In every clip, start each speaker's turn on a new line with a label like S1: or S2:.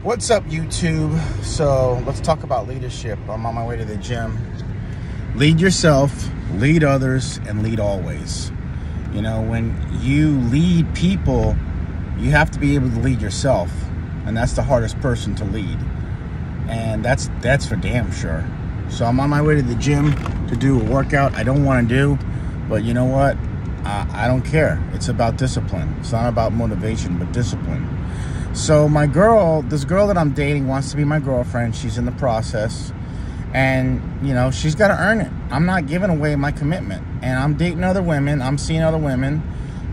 S1: What's up, YouTube? So let's talk about leadership. I'm on my way to the gym. Lead yourself, lead others, and lead always. You know, when you lead people, you have to be able to lead yourself, and that's the hardest person to lead. And that's for damn sure. So I'm on my way to the gym to do a workout I don't want to do, but you know what? I don't care. It's about discipline. It's not about motivation, but discipline. So this girl that I'm dating wants to be my girlfriend. She's in the process. And, you know, she's got to earn it. I'm not giving away my commitment. And I'm dating other women. I'm seeing other women.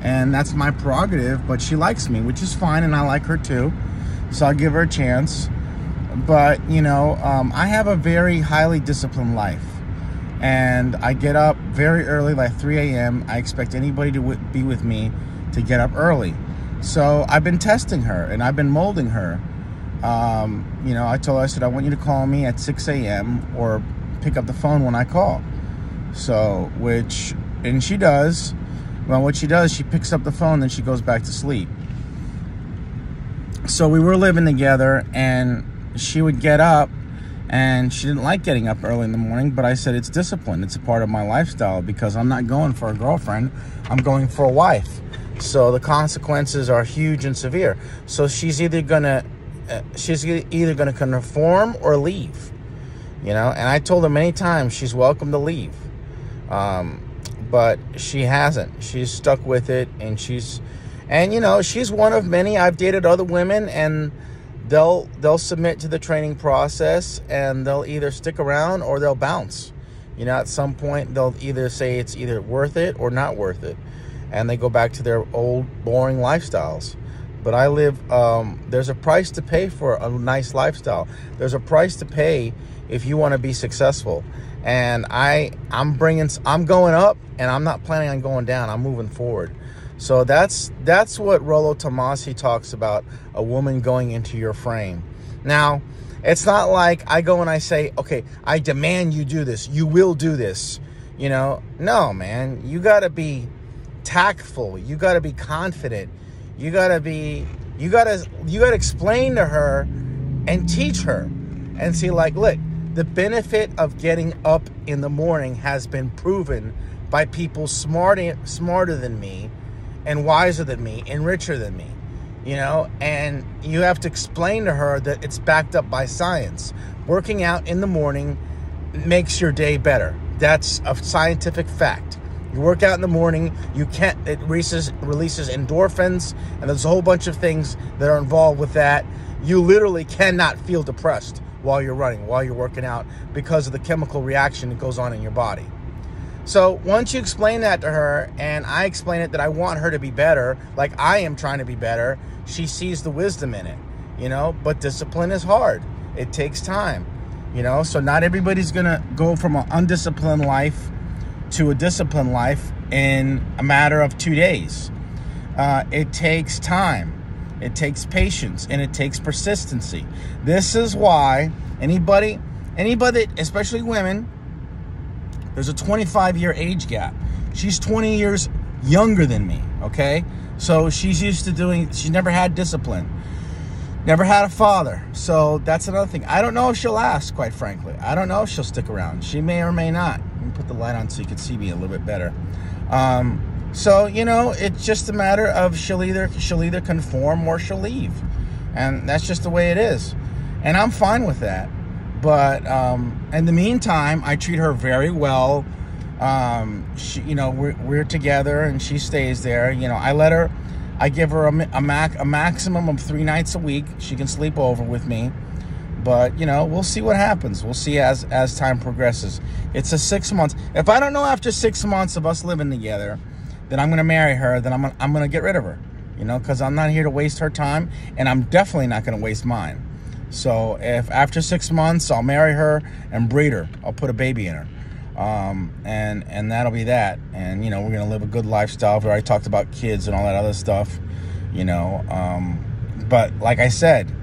S1: And that's my prerogative. But she likes me, which is fine. And I like her too. So I'll give her a chance. But, you know, I have a very highly disciplined life. And I get up very early, like 3 a.m. I expect anybody to be with me to get up early. So I've been testing her and I've been molding her. You know, I told her, I said, I want you to call me at 6 a.m. or pick up the phone when I call. So, and she does. Well, what she does, she picks up the phone, then she goes back to sleep. So we were living together and she would get up and she didn't like getting up early in the morning, but I said, it's discipline. It's a part of my lifestyle because I'm not going for a girlfriend. I'm going for a wife. So the consequences are huge and severe. So she's either gonna conform or leave, you know. And I told her many times she's welcome to leave, but she hasn't. She's stuck with it, and you know, she's one of many. I've dated other women, and they'll submit to the training process, and they'll either stick around or they'll bounce. You know, at some point they'll either say it's either worth it or not worth it. And they go back to their old, boring lifestyles. But I live, there's a price to pay for a nice lifestyle. There's a price to pay if you want to be successful. And I'm going up, and I'm not planning on going down. I'm moving forward. So that's what Rollo Tomassi talks about, a woman going into your frame. Now, it's not like I go and I say, okay, I demand you do this. You will do this. You know, no, man, you got to be tactful. You got to be confident. You got to explain to her and teach her and see, like, look, the benefit of getting up in the morning has been proven by people smarter than me and wiser than me and richer than me, you know. And you have to explain to her that it's backed up by science. Working out in the morning makes your day better. That's a scientific fact. You work out in the morning, it releases endorphins, and there's a whole bunch of things that are involved with that. You literally cannot feel depressed while you're running, while you're working out, because of the chemical reaction that goes on in your body. So once you explain that to her, and I explain it that I want her to be better, like I am trying to be better, she sees the wisdom in it, you know. But discipline is hard. It takes time, you know. So not everybody's going to go from an undisciplined life to a disciplined life in a matter of 2 days. It takes time, it takes patience, and it takes persistency. This is why anybody, especially women, there's a 25-year age gap. She's 20 years younger than me, okay? So she's never had discipline, never had a father. So that's another thing. I don't know if she'll last, quite frankly. I don't know if she'll stick around. She may or may not. Let me put the light on so you can see me a little bit better. So, you know, it's just a matter of she'll either conform or she'll leave. And that's just the way it is. And I'm fine with that. But in the meantime, I treat her very well. You know, we're together and she stays there. You know, I give her a maximum of 3 nights a week. She can sleep over with me. But, you know, we'll see what happens. We'll see as time progresses. It's a 6 months. If I don't know after 6 months of us living together that I'm going to marry her, then I'm going to get rid of her. You know, because I'm not here to waste her time, and I'm definitely not going to waste mine. So if after 6 months I'll marry her and breed her, I'll put a baby in her. And that'll be that. And, you know, we're going to live a good lifestyle. We already talked about kids and all that other stuff, you know. But like I said,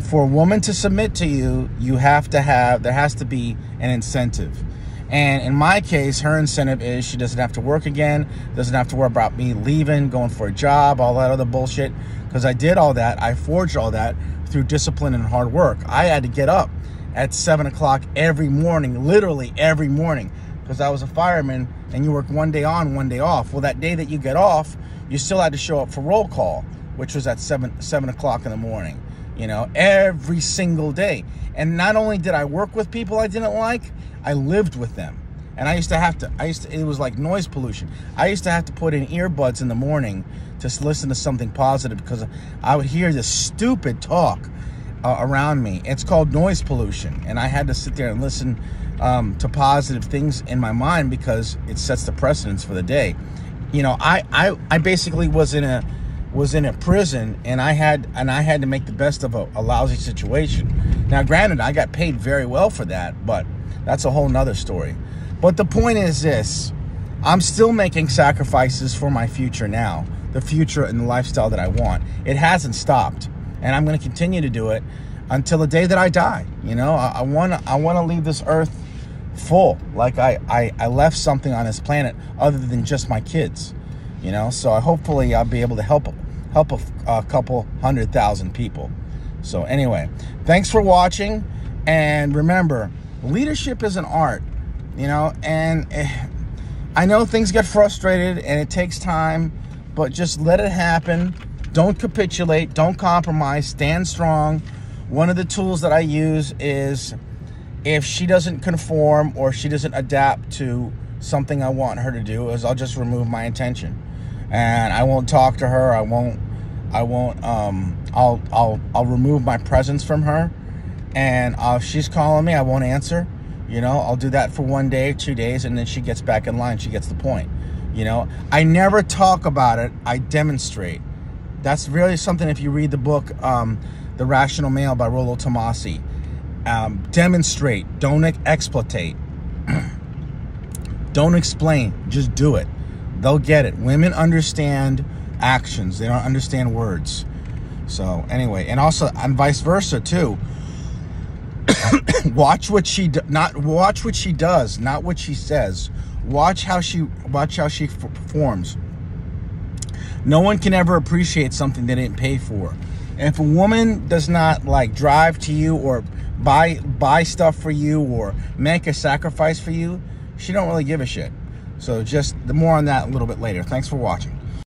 S1: for a woman to submit to you, there has to be an incentive. And in my case, her incentive is she doesn't have to work again, doesn't have to worry about me leaving, going for a job, all that other bullshit. Because I did all that. I forged all that through discipline and hard work. I had to get up at 7 o'clock every morning, literally every morning, because I was a fireman, and you work one day on, one day off. Well, that day that you get off, you still had to show up for roll call, which was at 7 o'clock in the morning, you know, every single day. And not only did I work with people I didn't like, I lived with them. And it was like noise pollution. I used to have to put in earbuds in the morning to listen to something positive, because I would hear this stupid talk around me. It's called noise pollution. And I had to sit there and listen to positive things in my mind, because it sets the precedence for the day. You know, I basically was in a prison, and I had to make the best of a lousy situation. Now, granted, I got paid very well for that, but that's a whole nother story. But the point is this: I'm still making sacrifices for my future now, the future and the lifestyle that I want. It hasn't stopped, and I'm going to continue to do it until the day that I die. You know, I want to leave this earth full, like I left something on this planet other than just my kids. You know, so hopefully I'll be able to help a couple 100,000 people. So anyway, thanks for watching, and remember, leadership is an art, you know, and I know things get frustrated and it takes time, but just let it happen. Don't capitulate, don't compromise, stand strong. One of the tools that I use is, if she doesn't conform or she doesn't adapt to something I want her to do, is I'll just remove my attention. And I won't talk to her. I'll remove my presence from her. And if she's calling me, I won't answer. You know, I'll do that for 1 day, 2 days, and then she gets back in line. She gets the point. You know, I never talk about it. I demonstrate. That's really something. If you read the book, The Rational Male by Rollo Tomassi, demonstrate, don't exploitate. Don't explain, just do it. They'll get it. Women understand actions. They don't understand words. So anyway, and also, and vice versa too. Watch what she does, not what she says. Watch how she performs. No one can ever appreciate something they didn't pay for. And if a woman does not like drive to you or buy stuff for you or make a sacrifice for you, she don't really give a shit. So just the more on that a little bit later. Thanks for watching.